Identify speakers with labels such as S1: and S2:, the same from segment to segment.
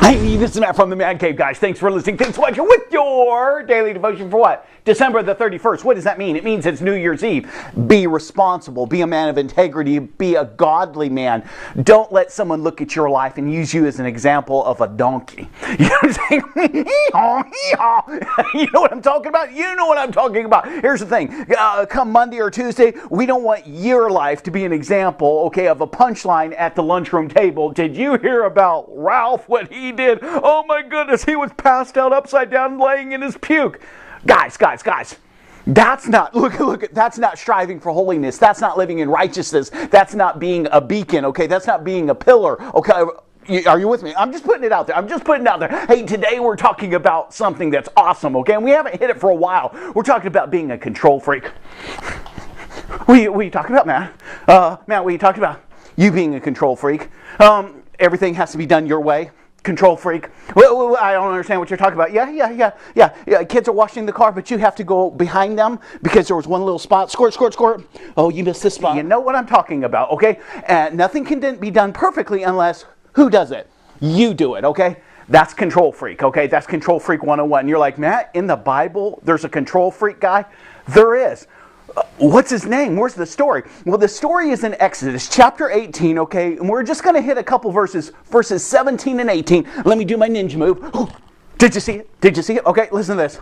S1: Hey, this is Matt from the ManCave, guys. Thanks for listening. Thanks for watching with your daily devotion for what? December the 31st. What does that mean? It means it's New Year's Eve. Be responsible. Be a man of integrity. Be a godly man. Don't let someone look at your life and use you as an example of a donkey. You know what I'm saying? You know what I'm talking about? You know what I'm talking about. Here's the thing. Come Monday or Tuesday, we don't want your life to be an example, okay, of a punchline at the lunchroom table. Did you hear about Ralph, what he did? Oh my goodness, he was passed out upside down laying in his puke. Guys. That's not, that's not striving for holiness. That's not living in righteousness. That's not being a beacon, okay? That's not being a pillar, okay? Are you with me? I'm just putting it out there. Hey, today we're talking about something that's awesome, okay? And we haven't hit it for a while. We're talking about being a control freak. What are you talking about, Matt? Matt, what are you talking about? You being a control freak. Everything has to be done your way. Control freak. Well, I don't understand what you're talking about. Yeah. Kids are washing the car, but you have to go behind them because there was one little spot. Squirt. Oh, you missed this spot. You know what I'm talking about, okay? Nothing can be done perfectly unless who does it? You do it, okay? That's control freak, okay? That's control freak 101. You're like, Matt, in the Bible, there's a control freak guy? There is. What's his name? Where's the story? Well, the story is in Exodus chapter 18, okay? And we're just going to hit a couple verses 17 and 18. Let me do my ninja move. Did you see it? Okay, listen to this.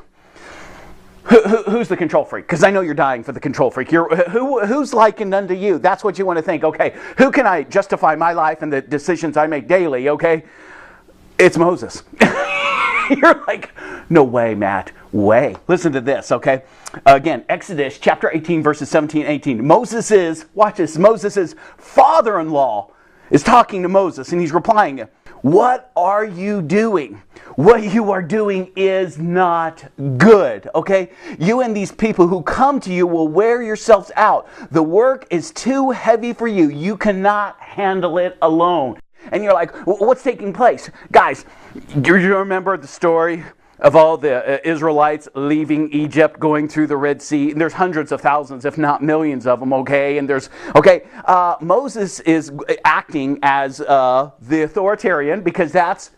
S1: Who's the control freak? Because I know you're dying for the control freak. Who's likened unto you? That's what you want to think, okay? Who can I justify my life and the decisions I make daily, okay? It's Moses. You're like, no way, Matt. Way. Listen to this, okay? Again, Exodus chapter 18, verses 17 and 18. Moses' father-in-law is talking to Moses, and he's replying, what are you doing? What you are doing is not good, okay? You and these people who come to you will wear yourselves out. The work is too heavy for you. You cannot handle it alone. And you're like, what's taking place? Guys, do you remember the story of all the Israelites leaving Egypt, going through the Red Sea? And there's hundreds of thousands, if not millions of them, okay? And Moses is acting as the authoritarian because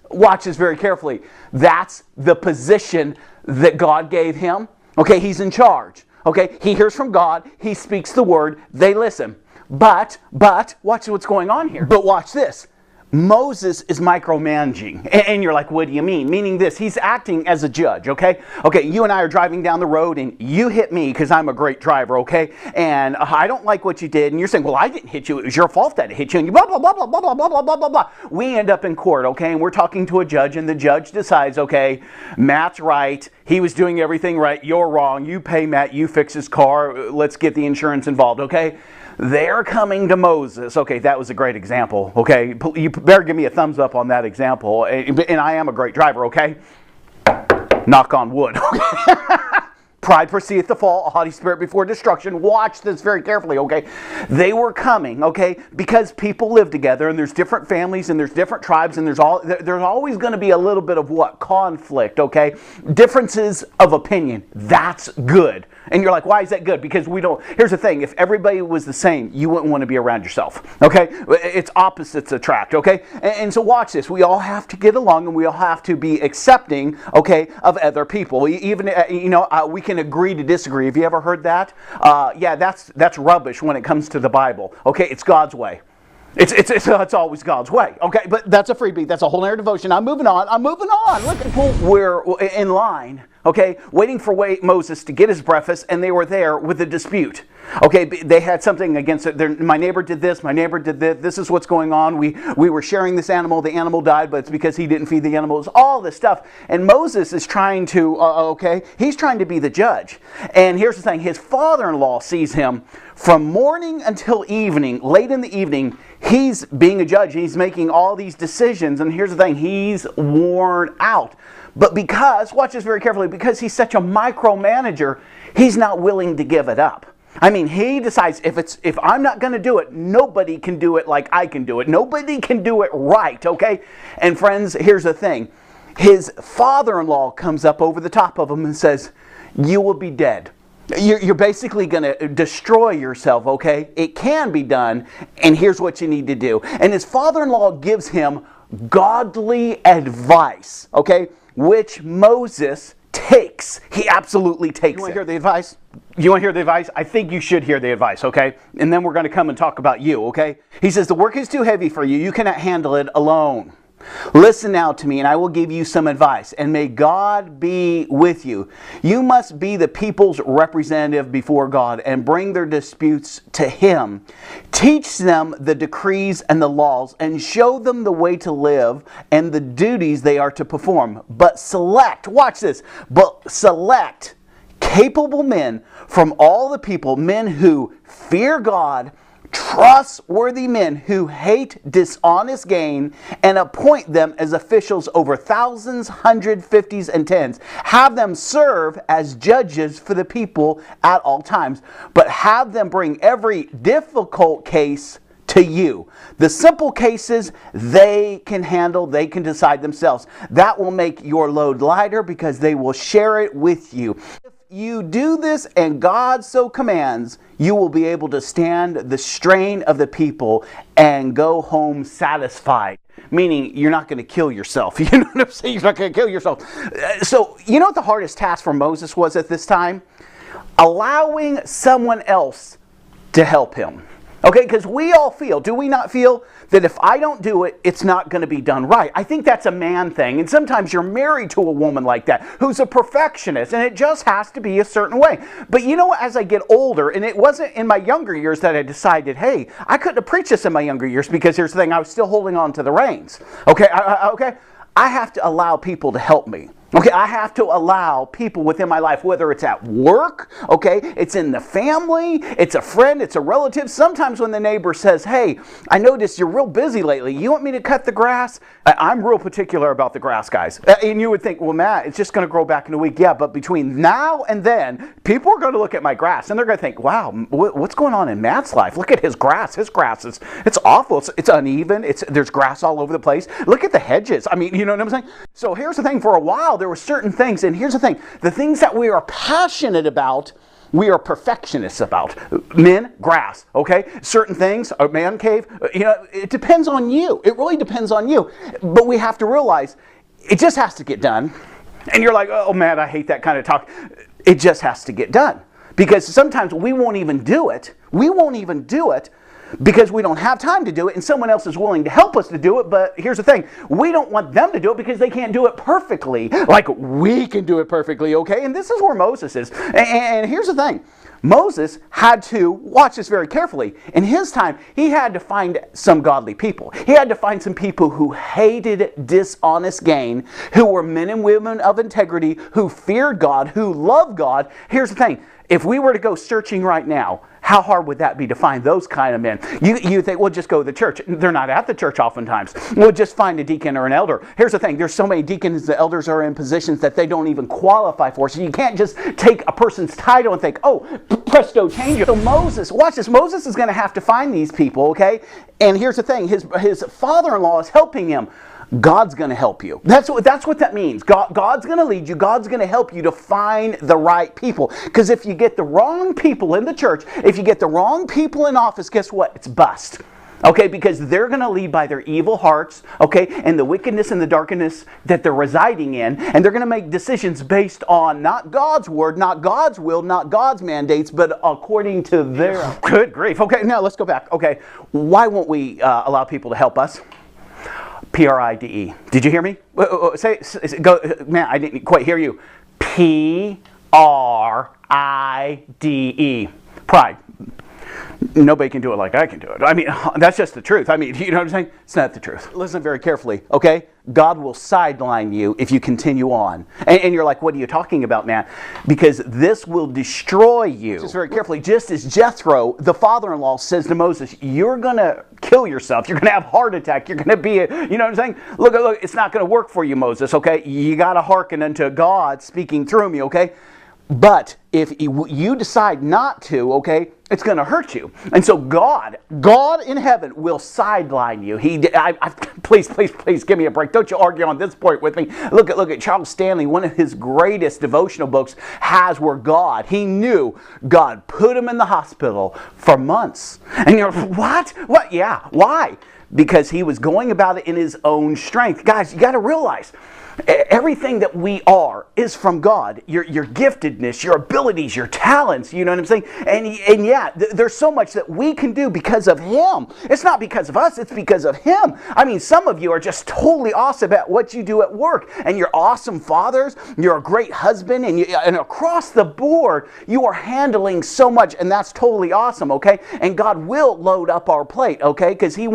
S1: watch this very carefully, that's the position that God gave him. Okay, he's in charge. Okay, he hears from God, he speaks the word, they listen. But, watch what's going on here. But watch this. Moses is micromanaging. And you're like, what do you mean? Meaning this, he's acting as a judge, okay? Okay, you and I are driving down the road and you hit me because I'm a great driver, okay? And I don't like what you did. And you're saying, well, I didn't hit you. It was your fault that I hit you. And you blah, blah, blah, blah, blah, blah, blah, blah, blah, blah. We end up in court, okay? And we're talking to a judge and the judge decides, okay, Matt's right. He was doing everything right. You're wrong. You pay Matt. You fix his car. Let's get the insurance involved, okay? They're coming to Moses. Okay, that was a great example. Okay, you better give me a thumbs up on that example. And I am a great driver, okay? Knock on wood. Pride proceedeth the fall, a haughty spirit before destruction. Watch this very carefully, okay? They were coming, okay? Because people live together and there's different families and there's different tribes and there's always going to be a little bit of what? Conflict, okay? Differences of opinion. That's good. And you're like, why is that good? Because here's the thing, if everybody was the same, you wouldn't want to be around yourself, okay? It's opposites attract, okay? And so watch this, we all have to get along and we all have to be accepting, okay, of other people. Even, we can agree to disagree. Have you ever heard that? Yeah, that's rubbish when it comes to the Bible, okay? It's God's way. It's always God's way, okay? But that's a freebie. That's a whole nother devotion. I'm moving on. Look, we're in line, okay, waiting for Moses to get his breakfast, and they were there with a dispute. Okay, they had something against it. My neighbor did this. My neighbor did this. This is what's going on. We were sharing this animal. The animal died, but it's because he didn't feed the animals. All this stuff. And Moses is trying to, he's trying to be the judge. And here's the thing. His father-in-law sees him from morning until evening, late in the evening. He's being a judge. He's making all these decisions. And here's the thing. He's worn out. But watch this very carefully, because he's such a micromanager, he's not willing to give it up. I mean, he decides if I'm not going to do it, nobody can do it like I can do it. Nobody can do it right, okay? And friends, here's the thing. His father-in-law comes up over the top of him and says, you will be dead. You're basically going to destroy yourself, okay? It can be done, and here's what you need to do. And his father-in-law gives him godly advice, okay, which Moses takes. He absolutely takes it. You want to hear the advice? You want to hear the advice? I think you should hear the advice, okay? And then we're going to come and talk about you, okay? He says, the work is too heavy for you. You cannot handle it alone. Listen now to me, and I will give you some advice, and may God be with you. You must be the people's representative before God and bring their disputes to Him. Teach them the decrees and the laws, and show them the way to live and the duties they are to perform. But select, watch this, but select capable men from all the people, men who fear God, trustworthy men who hate dishonest gain, and appoint them as officials over thousands, hundreds, fifties, and tens. Have them serve as judges for the people at all times, but have them bring every difficult case to you. The simple cases they can handle, they can decide themselves. That will make your load lighter because they will share it with you. You do this and God so commands, you will be able to stand the strain of the people and go home satisfied. Meaning you're not going to kill yourself. You know what I'm saying? You're not going to kill yourself. So you know what the hardest task for Moses was at this time? Allowing someone else to help him. Okay, because we all feel, do we not feel, that if I don't do it, it's not going to be done right? I think that's a man thing, and sometimes you're married to a woman like that, who's a perfectionist, and it just has to be a certain way. But you know what, as I get older, and it wasn't in my younger years that I decided, hey, I couldn't have preached this in my younger years, because here's the thing, I was still holding on to the reins. Okay, I have to allow people to help me. Okay, I have to allow people within my life, whether it's at work, okay, it's in the family, it's a friend, it's a relative. Sometimes when the neighbor says, hey, I noticed you're real busy lately. You want me to cut the grass? I'm real particular about the grass, guys. And you would think, well, Matt, it's just going to grow back in a week. Yeah, but between now and then, people are going to look at my grass and they're going to think, wow, what's going on in Matt's life? Look at his grass. His grass is, it's awful. It's uneven. There's grass all over the place. Look at the hedges. I mean, you know what I'm saying? So here's the thing, for a while, there were certain things, and here's the thing, the things that we are passionate about, we are perfectionists about. Men, grass, okay? Certain things, a man cave, you know, it depends on you. It really depends on you. But we have to realize, it just has to get done. And you're like, oh man, I hate that kind of talk. It just has to get done. Because sometimes we won't even do it. We won't even do it because we don't have time to do it, and someone else is willing to help us to do it. But here's the thing, we don't want them to do it because they can't do it perfectly like we can do it perfectly, okay? And this is where Moses is. And here's the thing, Moses had to, watch this very carefully, in his time, he had to find some godly people. He had to find some people who hated dishonest gain, who were men and women of integrity, who feared God, who loved God. Here's the thing, if we were to go searching right now, how hard would that be to find those kind of men? You think, well, just go to the church. They're not at the church oftentimes. We'll just find a deacon or an elder. Here's the thing. There's so many deacons and elders are in positions that they don't even qualify for. So you can't just take a person's title and think, oh, presto, change it. So Moses, watch this. Moses is going to have to find these people, okay? And here's the thing. His father-in-law is helping him. God's going to help you. That's what that means. God's going to lead you. God's going to help you to find the right people. Because if you get the wrong people in the church, if you get the wrong people in office, guess what? It's bust. Okay, because they're going to lead by their evil hearts, okay, and the wickedness and the darkness that they're residing in, and they're going to make decisions based on not God's word, not God's will, not God's mandates, but according to their... Good grief. Okay, now let's go back. Okay, why won't we allow people to help us? Pride. Did you hear me? Say, go, man, I didn't quite hear you. Pride. Pride. Nobody can do it like I can do it. I mean, that's just the truth. I mean, you know what I'm saying? It's not the truth. Listen very carefully, okay? God will sideline you if you continue on. And you're like, what are you talking about, man? Because this will destroy you. Just very carefully, just as Jethro, the father-in-law, says to Moses, you're going to kill yourself. You're going to have a heart attack. You're going to be, you know what I'm saying? Look, it's not going to work for you, Moses, okay? You got to hearken unto God speaking through me, okay? But if you decide not to, okay, it's going to hurt you. And so God in heaven will sideline you. Please give me a break. Don't you argue on this point with me. Look at Charles Stanley. One of his greatest devotional books has where he knew God put him in the hospital for months. And you're like, what? Yeah, why? because he was going about it in his own strength. Guys, you got to realize, everything that we are is from God. Your giftedness, your abilities, your talents, you know what I'm saying? And yeah, there's so much that we can do because of Him. It's not because of us, it's because of Him. I mean, some of you are just totally awesome at what you do at work, and you're awesome fathers, you're a great husband, and across the board, you are handling so much, and that's totally awesome, okay? And God will load up our plate, okay? Because He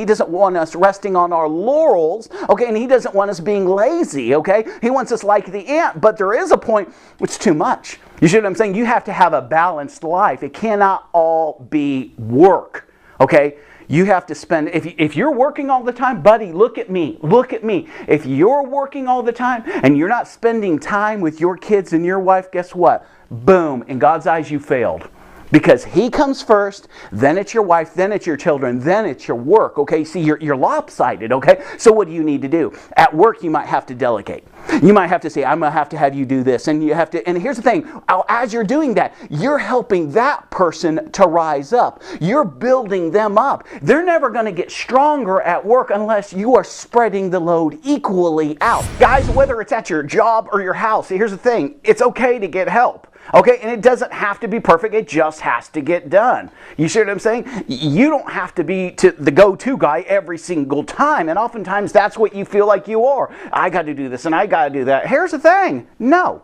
S1: doesn't want us resting on our laurels, okay? And He doesn't want us being lazy, okay? He wants us like the ant, but there is a point it's too much. You see what I'm saying? You have to have a balanced life. It cannot all be work, okay? You have to spend, if you're working all the time, buddy, look at me. Look at me. If you're working all the time and you're not spending time with your kids and your wife, guess what? Boom. In God's eyes, you failed. Because He comes first, then it's your wife, then it's your children, then it's your work, okay? See, you're lopsided, okay? So what do you need to do? At work, you might have to delegate. You might have to say, I'm going to have you do this. And you have to, and here's the thing, as you're doing that, you're helping that person to rise up. You're building them up. They're never going to get stronger at work unless you are spreading the load equally out. Guys, whether it's at your job or your house, here's the thing, it's okay to get help. Okay, and it doesn't have to be perfect, it just has to get done. You see what I'm saying? You don't have to be the go-to guy every single time, and oftentimes that's what you feel like you are. I got to do this and I got to do that. Here's the thing, no.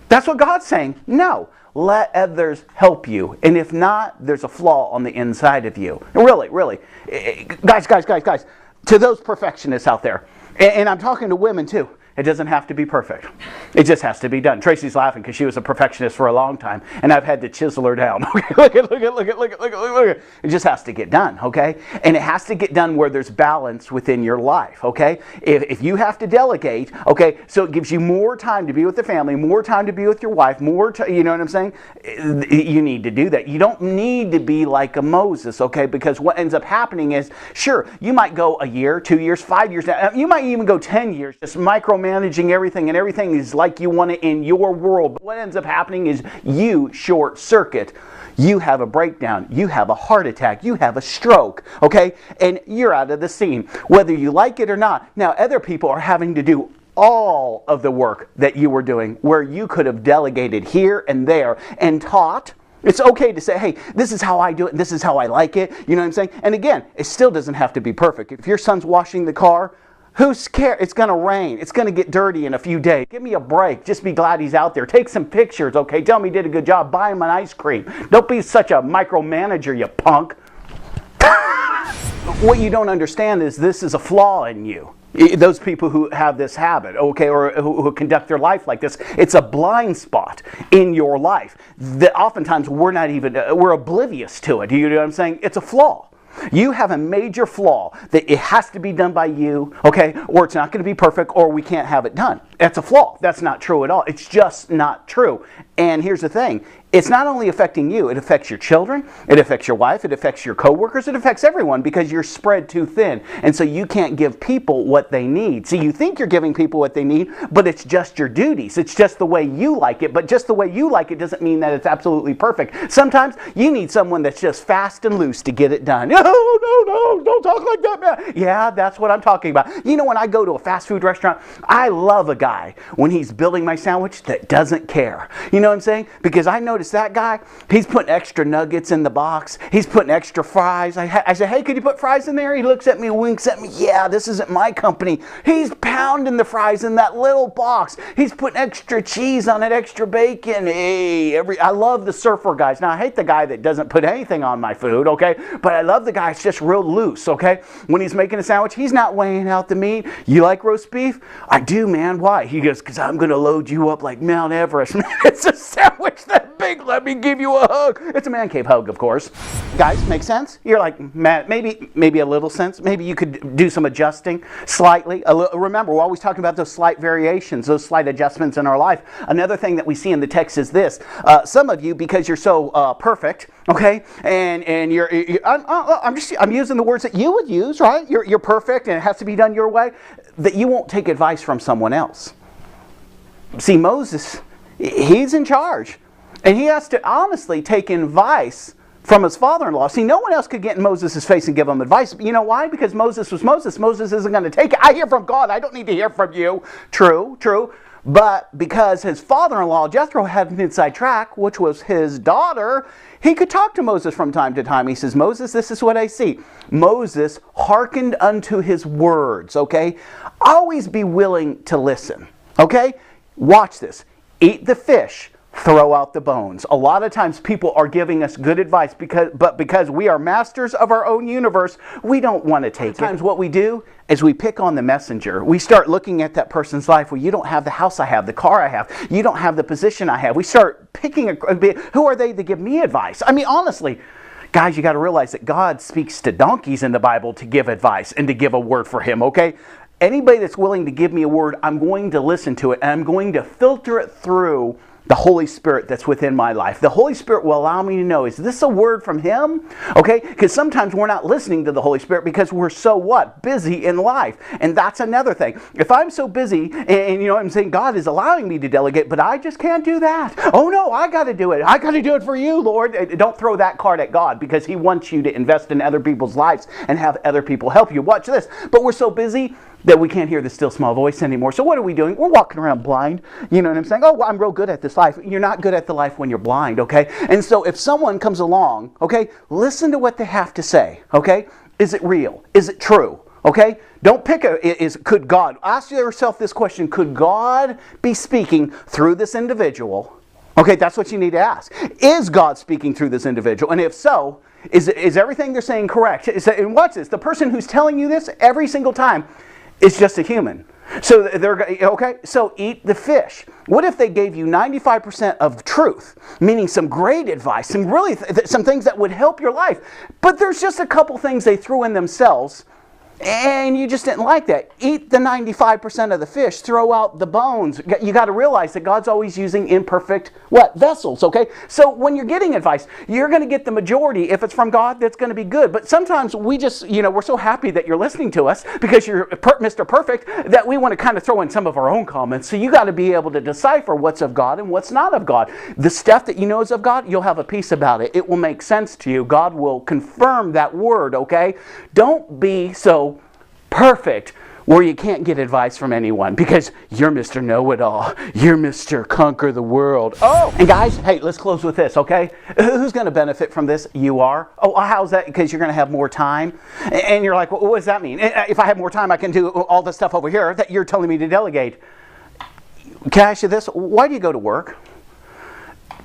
S1: That's what God's saying, no. Let others help you, and if not, there's a flaw on the inside of you. Really. Guys, to those perfectionists out there, and I'm talking to women too, it doesn't have to be perfect. It just has to be done. Tracy's laughing because she was a perfectionist for a long time, and I've had to chisel her down. Look at. It just has to get done, okay? And it has to get done where there's balance within your life, okay? If you have to delegate, okay, so it gives you more time to be with the family, more time to be with your wife, you know what I'm saying? You need to do that. You don't need to be like a Moses, okay? Because what ends up happening is, sure, you might go a year, 2 years, 5 years, you might even go 10 years, just micromanaging everything, and everything is like you want it in your world. But what ends up happening is you short circuit. You have a breakdown. You have a heart attack. You have a stroke, okay? And you're out of the scene, whether you like it or not. Now, other people are having to do all of the work that you were doing, where you could have delegated here and there and taught. It's okay to say, hey, this is how I do it, and this is how I like it. You know what I'm saying? And again, it still doesn't have to be perfect. If your son's washing the car, who's cares? It's going to rain. It's going to get dirty in a few days. Give me a break. Just be glad he's out there. Take some pictures, okay? Tell me he did a good job. Buy him an ice cream. Don't be such a micromanager, you punk. What you don't understand is this is a flaw in you. Those people who have this habit, okay, or who conduct their life like this, it's a blind spot in your life that oftentimes we're oblivious to it. You know what I'm saying? It's a flaw. You have a major flaw that it has to be done by you, okay, or it's not going to be perfect, or we can't have it done. That's a flaw. That's not true at all. It's just not true. And here's the thing. It's not only affecting you, it affects your children, it affects your wife, it affects your coworkers, it affects everyone because you're spread too thin. And so you can't give people what they need. See, you think you're giving people what they need, but it's just your duties. It's just the way you like it, but just the way you like it doesn't mean that it's absolutely perfect. Sometimes you need someone that's just fast and loose to get it done. No, don't talk like that, man. Yeah, that's what I'm talking about. You know, when I go to a fast food restaurant, I love a guy when he's building my sandwich that doesn't care. You know what I'm saying? Because I noticed that guy, he's putting extra nuggets in the box. He's putting extra fries. I said, hey, could you put fries in there? He looks at me, winks at me. Yeah, this isn't my company. He's pounding the fries in that little box. He's putting extra cheese on it, extra bacon. Hey, I love the surfer guys. Now, I hate the guy that doesn't put anything on my food, okay? But I love the guy that's just real loose, okay? When he's making a sandwich, he's not weighing out the meat. You like roast beef? I do, man. Why? He goes, because I'm going to load you up like Mount Everest. It's a sandwich that big. Let me give you a hug. It's a ManCave hug, of course. Guys, make sense? You're like, man, maybe a little sense. Maybe you could do some adjusting slightly. Remember, we're always talking about those slight variations, those slight adjustments in our life. Another thing that we see in the text is this. Some of you, because you're so perfect, okay, and I'm using the words that you would use, right? You're perfect, and it has to be done your way. That you won't take advice from someone else. See, Moses, he's in charge. And he has to honestly take advice from his father-in-law. See, no one else could get in Moses' face and give him advice. You know why? Because Moses was Moses. Moses isn't going to take it. I hear from God. I don't need to hear from you. True, true. But because his father-in-law, Jethro, had an inside track, which was his daughter, he could talk to Moses from time to time. He says, Moses, this is what I see. Moses hearkened unto his words, okay? Always be willing to listen, okay? Watch this. Eat the fish, throw out the bones. A lot of times people are giving us good advice, because we are masters of our own universe, we don't want to take it. Sometimes what we do is we pick on the messenger. We start looking at that person's life. Well, you don't have the house I have, the car I have. You don't have the position I have. We start picking, who are they to give me advice? I mean, honestly, guys, you got to realize that God speaks to donkeys in the Bible to give advice and to give a word for him, okay? Anybody that's willing to give me a word, I'm going to listen to it, and I'm going to filter it through the Holy Spirit that's within my life. The Holy Spirit will allow me to know, is this a word from Him? Okay? Because sometimes we're not listening to the Holy Spirit because we're so what? Busy in life. And that's another thing. If I'm so busy, and you know what I'm saying, God is allowing me to delegate, but I just can't do that. Oh no, I got to do it. I got to do it for you, Lord. Don't throw that card at God, because He wants you to invest in other people's lives and have other people help you. Watch this. But we're so busy that we can't hear the still small voice anymore. So what are we doing? We're walking around blind. You know what I'm saying? Oh, well, I'm real good at this life. You're not good at the life when you're blind, okay? And so if someone comes along, okay, listen to what they have to say, okay? Is it real? Is it true? Okay? Don't pick could God, ask yourself this question, could God be speaking through this individual? Okay, that's what you need to ask. Is God speaking through this individual? And if so, is everything they're saying correct? And watch this, the person who's telling you this every single time, it's just a human. So okay, so eat the fish. What if they gave you 95% of truth, meaning some great advice, some really some things that would help your life, but there's just a couple things they threw in themselves, and you just didn't like that. Eat the 95% of the fish, throw out the bones. You got to realize that God's always using imperfect, vessels, okay? So when you're getting advice, you're going to get the majority. If it's from God, that's going to be good. But sometimes we just, we're so happy that you're listening to us because you're Mr. Perfect that we want to kind of throw in some of our own comments. So you got to be able to decipher what's of God and what's not of God. The stuff that you know is of God, you'll have a peace about it. It will make sense to you. God will confirm that word, okay? Don't be so perfect where you can't get advice from anyone because you're Mr. Know-It-All. You're Mr. Conquer the World. Oh, and guys, hey, let's close with this, okay? Who's going to benefit from this? You are. Oh, how's that? Because you're going to have more time. And you're like, well, what does that mean? If I have more time, I can do all the stuff over here that you're telling me to delegate. Can I ask you this? Why do you go to work?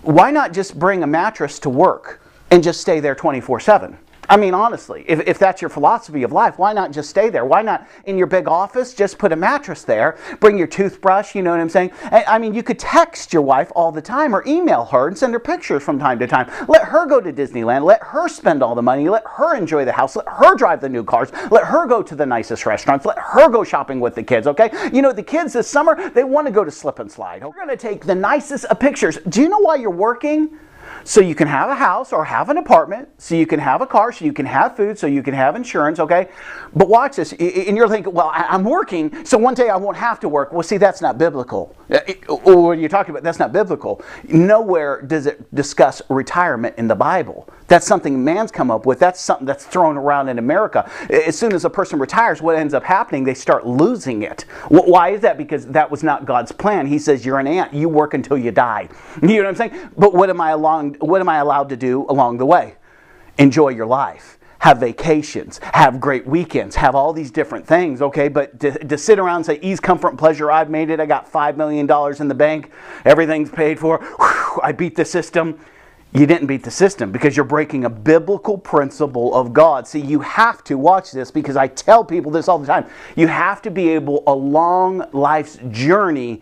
S1: Why not just bring a mattress to work and just stay there 24/7? I mean, honestly, if that's your philosophy of life, why not just stay there? Why not in your big office just put a mattress there, bring your toothbrush, you know what I'm saying? I mean, you could text your wife all the time or email her and send her pictures from time to time. Let her go to Disneyland. Let her spend all the money. Let her enjoy the house. Let her drive the new cars. Let her go to the nicest restaurants. Let her go shopping with the kids, okay? You know, the kids this summer, they want to go to Slip and Slide. We're going to take the nicest of pictures. Do you know why you're working? So you can have a house or have an apartment, so you can have a car, so you can have food, so you can have insurance, okay? But watch this, and you're thinking, well, I'm working, so one day I won't have to work. Well, see, that's not biblical. Or you're talking about, that's not biblical. Nowhere does it discuss retirement in the Bible. That's something man's come up with. That's something that's thrown around in America. As soon as a person retires, what ends up happening, they start losing it. Why is that? Because that was not God's plan. He says, you're an ant. You work until you die. You know what I'm saying? But what am I allowed to do along the way? Enjoy your life. Have vacations. Have great weekends. Have all these different things, okay? But to sit around and say, ease, comfort, and pleasure, I've made it. I got $5 million in the bank. Everything's paid for. Whew, I beat the system. You didn't beat the system because you're breaking a biblical principle of God. See, you have to watch this because I tell people this all the time. You have to be able, along life's journey,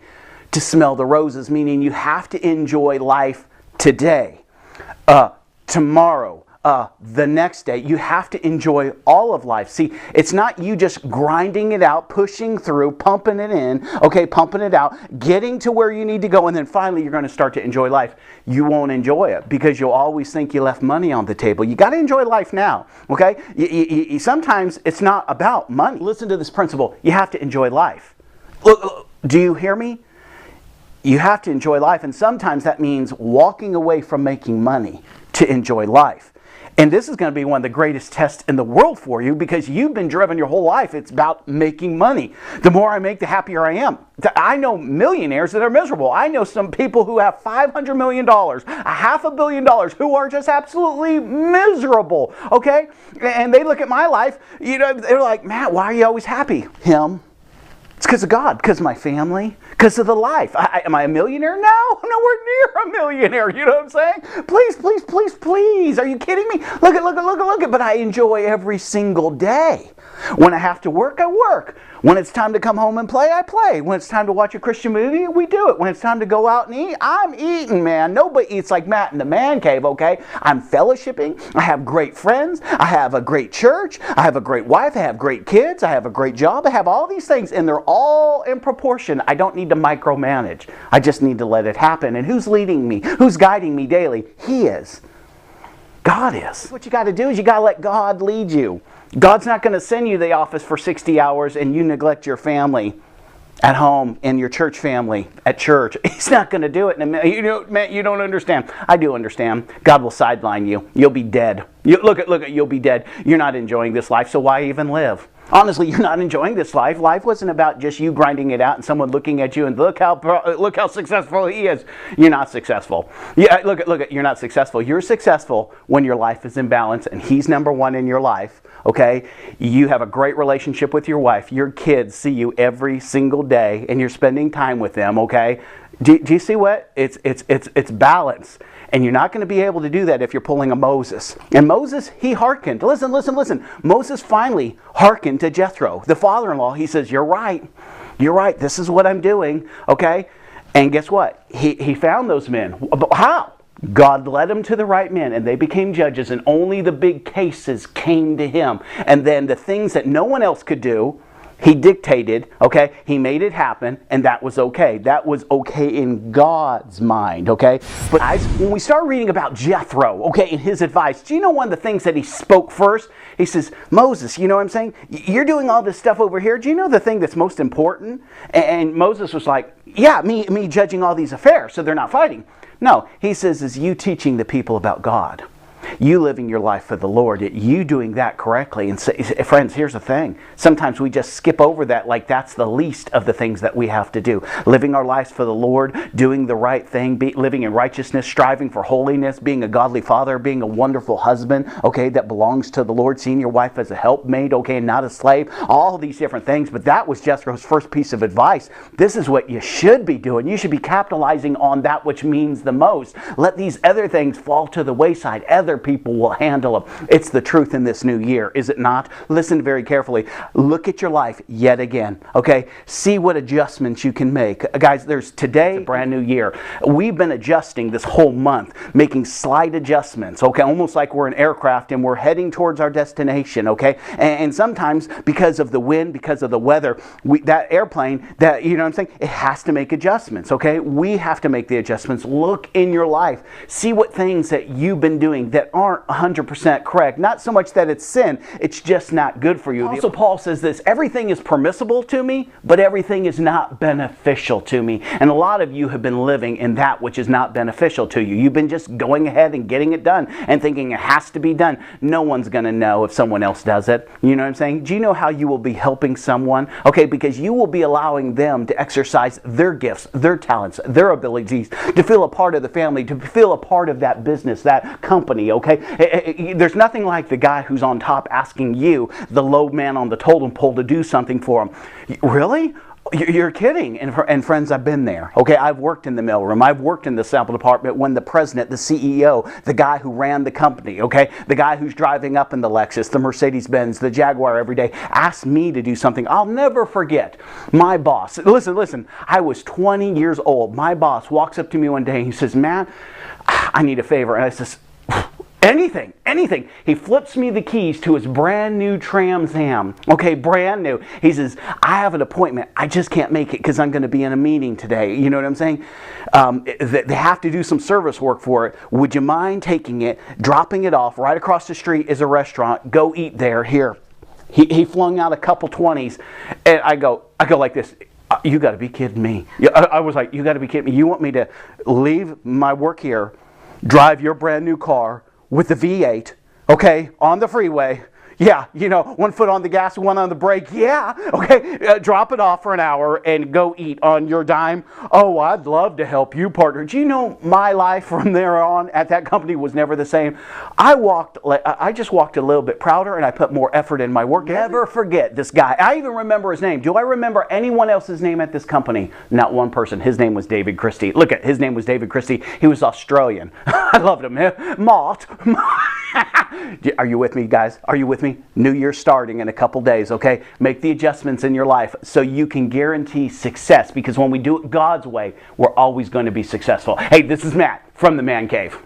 S1: to smell the roses, meaning you have to enjoy life today, tomorrow, the next day. You have to enjoy all of life. See, it's not you just grinding it out, pushing through, pumping it in, okay, pumping it out, getting to where you need to go, and then finally you're going to start to enjoy life. You won't enjoy it because you'll always think you left money on the table. You got to enjoy life now, okay? Sometimes it's not about money. Listen to this principle. You have to enjoy life. Look, do you hear me? You have to enjoy life, and sometimes that means walking away from making money to enjoy life. And this is going to be one of the greatest tests in the world for you, because you've been driven your whole life. It's about making money. The more I make, the happier I am. I know millionaires that are miserable. I know some people who have $500 million, $500 million, who are just absolutely miserable, okay? And they look at my life, they're like, Matt, why are you always happy? Him. It's because of God, because of my family, because of the life. Am I a millionaire? No, I'm nowhere near a millionaire. You know what I'm saying? Please, please, please, please. Are you kidding me? Look at. But I enjoy every single day. When I have to work, I work. When it's time to come home and play, I play. When it's time to watch a Christian movie, we do it. When it's time to go out and eat, I'm eating, man. Nobody eats like Matt in the man cave, okay? I'm fellowshipping. I have great friends. I have a great church. I have a great wife. I have great kids. I have a great job. I have all these things, and they're all in proportion. I don't need to micromanage. I just need to let it happen. And who's leading me? Who's guiding me daily? He is. God is. What you got to do is you got to let God lead you. God's not going to send you to the office for 60 hours and you neglect your family at home and your church family at church. He's not going to do it in a minute. Man, you don't understand. I do understand. God will sideline you. You'll be dead. Look at, you'll be dead. You're not enjoying this life, so why even live? Honestly, you're not enjoying this life. Life wasn't about just you grinding it out and someone looking at you and look how successful he is. You're not successful. Yeah, look at, you're not successful. You're successful when your life is in balance and he's number one in your life. Okay? You have a great relationship with your wife. Your kids see you every single day and you're spending time with them, okay? Do you see what? It's balance. And you're not going to be able to do that if you're pulling a Moses. And Moses, he hearkened. Listen. Moses finally hearkened to Jethro, the father-in-law. He says, you're right. This is what I'm doing. Okay? And guess what? He found those men. How? God led him to the right men, and they became judges, and only the big cases came to him. And then the things that no one else could do, he dictated, okay? He made it happen, and that was okay. That was okay in God's mind, okay? But guys, when we start reading about Jethro, okay, and his advice, do you know one of the things that he spoke first? He says, Moses, you know what I'm saying? You're doing all this stuff over here. Do you know the thing that's most important? And Moses was like, yeah, me judging all these affairs, so they're not fighting. No, he says, is you teaching the people about God. You living your life for the Lord, you doing that correctly. And friends, here's the thing. Sometimes we just skip over that like that's the least of the things that we have to do. Living our lives for the Lord, doing the right thing, living in righteousness, striving for holiness, being a godly father, being a wonderful husband, okay, that belongs to the Lord, seeing your wife as a helpmate, okay, and not a slave, all these different things. But that was Jethro's first piece of advice. This is what you should be doing. You should be capitalizing on that which means the most. Let these other things fall to the wayside. Other people will handle them. It's the truth in this new year, is it not? Listen very carefully. Look at your life yet again, okay? See what adjustments you can make. Guys, today, a brand new year. We've been adjusting this whole month, making slight adjustments, okay? Almost like we're an aircraft and we're heading towards our destination, okay? And sometimes, because of the wind, because of the weather, that airplane, you know what I'm saying? It has to make adjustments, okay? We have to make the adjustments. Look in your life. See what things that you've been doing that aren't 100% correct. Not so much that it's sin, it's just not good for you. Also, Paul says this, everything is permissible to me, but everything is not beneficial to me. And a lot of you have been living in that which is not beneficial to you. You've been just going ahead and getting it done and thinking it has to be done. No one's going to know if someone else does it. You know what I'm saying? Do you know how you will be helping someone? Okay, because you will be allowing them to exercise their gifts, their talents, their abilities, to feel a part of the family, to feel a part of that business, that company, okay? There's nothing like the guy who's on top asking you, the low man on the totem pole, to do something for him. Really? You're kidding. And friends, I've been there. Okay, I've worked in the mailroom. I've worked in the sample department when the president, the CEO, the guy who ran the company, okay, the guy who's driving up in the Lexus, the Mercedes-Benz, the Jaguar every day, asked me to do something. I'll never forget my boss. Listen, I was 20 years old. My boss walks up to me one day and he says, "Man, I need a favor." And I says, Anything. He flips me the keys to his brand new Trans Am. Okay, brand new. He says, "I have an appointment. I just can't make it because I'm going to be in a meeting today." You know what I'm saying? They have to do some service work for it. Would you mind taking it, dropping it off? Right across the street is a restaurant. Go eat there. Here. He flung out a couple 20s, and I go like this. You got to be kidding me. I was like, you got to be kidding me. You want me to leave my work here, drive your brand new car with the V8, okay, on the freeway. Yeah, you know, one foot on the gas, one on the brake. Yeah, okay, drop it off for an hour and go eat on your dime. Oh, I'd love to help you, partner. Do you know my life from there on at that company was never the same? I just walked a little bit prouder, and I put more effort in my work. Never forget this guy. I even remember his name. Do I remember anyone else's name at this company? Not one person. His name was David Christie. Look at his name was David Christie. He was Australian. I loved him. Mott. Are you with me, guys? Are you with me? New Year starting in a couple days, okay? Make the adjustments in your life so you can guarantee success, because when we do it God's way, we're always going to be successful. Hey, this is Matt from the Man Cave.